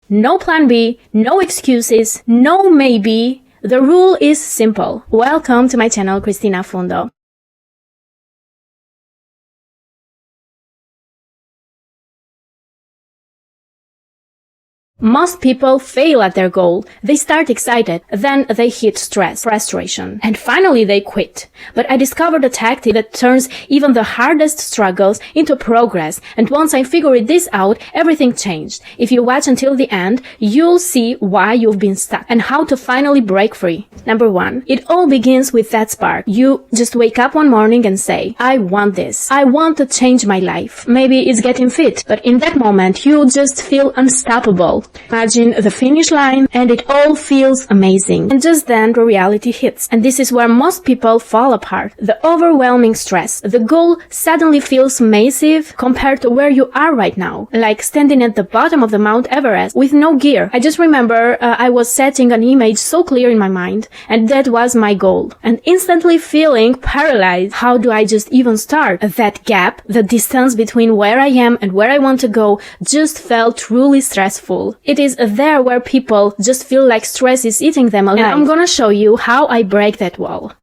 no plan B, no excuses, no maybe. The rule is simple. Welcome to my channel, Kristina Fundo. Most people fail at their goal. They start excited, then they hit stress, frustration, and finally they quit. But I discovered a tactic that turns even the hardest struggles into progress, and once I figured this out, everything changed. If you watch until the end, you'll see why you've been stuck and how to finally break free. Number 1, it all begins with that spark. You just wake up one morning and say, I want this. I want to change my life. Maybe it's getting fit, but in that moment, you just feel unstoppable. Imagine the finish line and it all feels amazing. And just then the reality hits. And this is where most people fall apart. The overwhelming stress. The goal suddenly feels massive compared to where you are right now. Like standing at the bottom of the Mount Everest with no gear. I just remember I was setting an image so clear in my mind, and that was my goal. And instantly feeling paralyzed. How do I just even start? That gap, the distance between where I am and where I want to go, just felt truly stressful. It is there where people just feel like stress is eating them alive. And I'm gonna show you how I break that wall.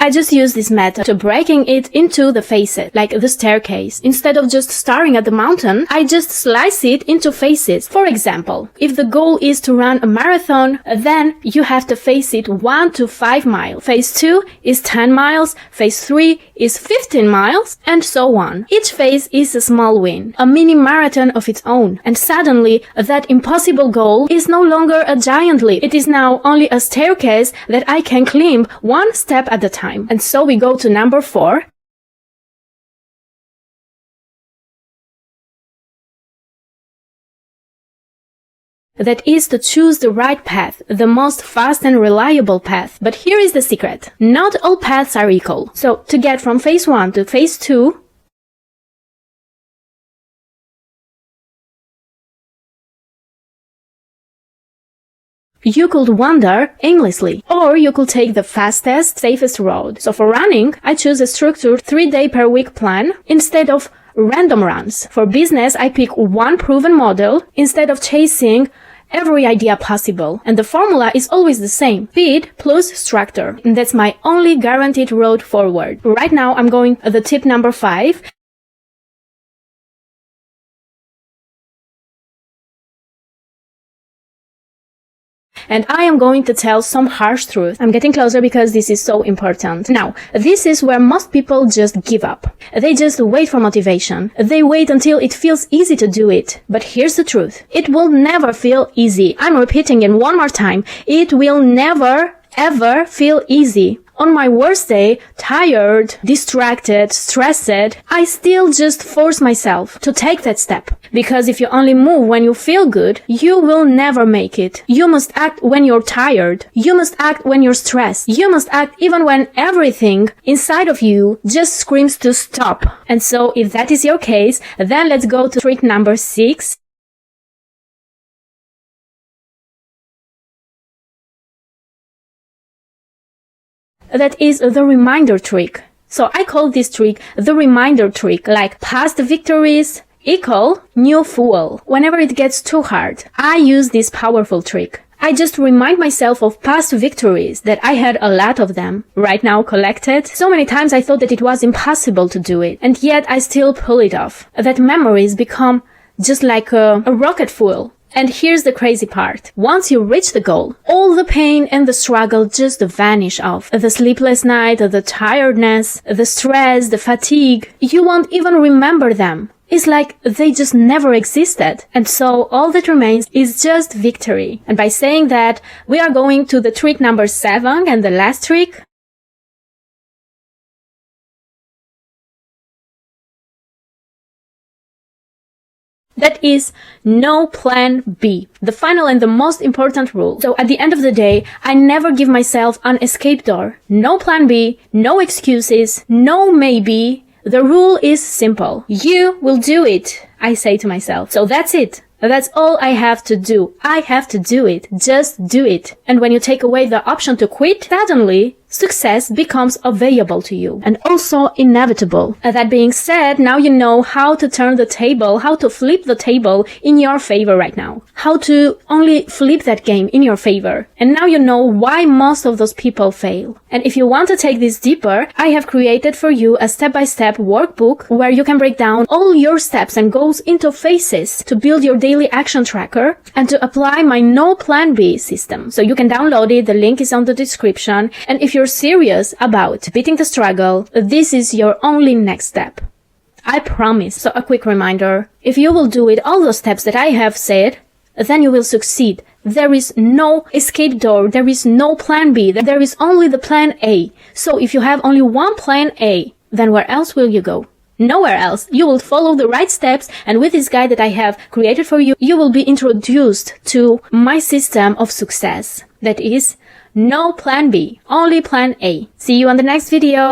I just use this method to breaking it into the phases, like the staircase. Instead of just staring at the mountain, I just slice it into phases. For example, if the goal is to run a marathon, then you have to face it 1 to 5 miles. Phase 2 is 10 miles, phase 3 is 15 miles, and so on. Each phase is a small win, a mini marathon of its own. And suddenly, that impossible goal is no longer a giant leap. It is now only a staircase that I can climb one step at a time. And so we go to number 4. That is to choose the right path, the most fast and reliable path. But here is the secret. Not all paths are equal. So to get from phase 1 to phase 2, you could wander aimlessly, or you could take the fastest, safest road. So for running, I choose a structured 3-day-per-week plan instead of random runs. For business, I pick one proven model instead of chasing every idea possible. And the formula is always the same. Speed plus structure. And that's my only guaranteed road forward. Right now, I'm going to the tip number 5. And I am going to tell some harsh truth. I'm getting closer because this is so important. Now, this is where most people just give up. They just wait for motivation. They wait until it feels easy to do it. But here's the truth. It will never feel easy. I'm repeating it one more time. It will never, ever feel easy. On my worst day, tired, distracted, stressed, I still just force myself to take that step. Because if you only move when you feel good, you will never make it. You must act when you're tired. You must act when you're stressed. You must act even when everything inside of you just screams to stop. And so if that is your case, then let's go to trick number 6. That is the reminder trick. So I call this trick the reminder trick, like past victories equal new fuel. Whenever it gets too hard, I use this powerful trick. I just remind myself of past victories, that I had a lot of them, right now collected. So many times I thought that it was impossible to do it, and yet I still pull it off. That memories become just like a rocket fuel. And here's the crazy part. Once you reach the goal, all the pain and the struggle just vanish off. The sleepless night, the tiredness, the stress, the fatigue, you won't even remember them. It's like they just never existed. And so all that remains is just victory. And by saying that, we are going to the trick number 7 and the last trick. That is no plan B, the final and the most important rule. So at the end of the day, I never give myself an escape door. No plan B, no excuses, no maybe. The rule is simple. You will do it, I say to myself. So that's it. That's all I have to do. I have to do it. Just do it. And when you take away the option to quit, suddenly success becomes available to you and also inevitable. That being said, now you know how to turn the table, how to flip the table in your favor right now. How to only flip that game in your favor. And now you know why most of those people fail. And if you want to take this deeper, I have created for you a step-by-step workbook where you can break down all your steps and goals into phases to build your daily action tracker and to apply my no plan B system. So you can download it. The link is on the description. And if you're serious about beating the struggle, this is your only next step. I promise. So a quick reminder, if you will do it all those steps that I have said, then you will succeed. There is no escape door. There is no plan B. There is only the plan A. So if you have only one plan A, then where else will you go? Nowhere else. You will follow the right steps, and with this guide that I have created for you, you will be introduced to my system of success. That is, no plan B, only plan A. See you on the next video.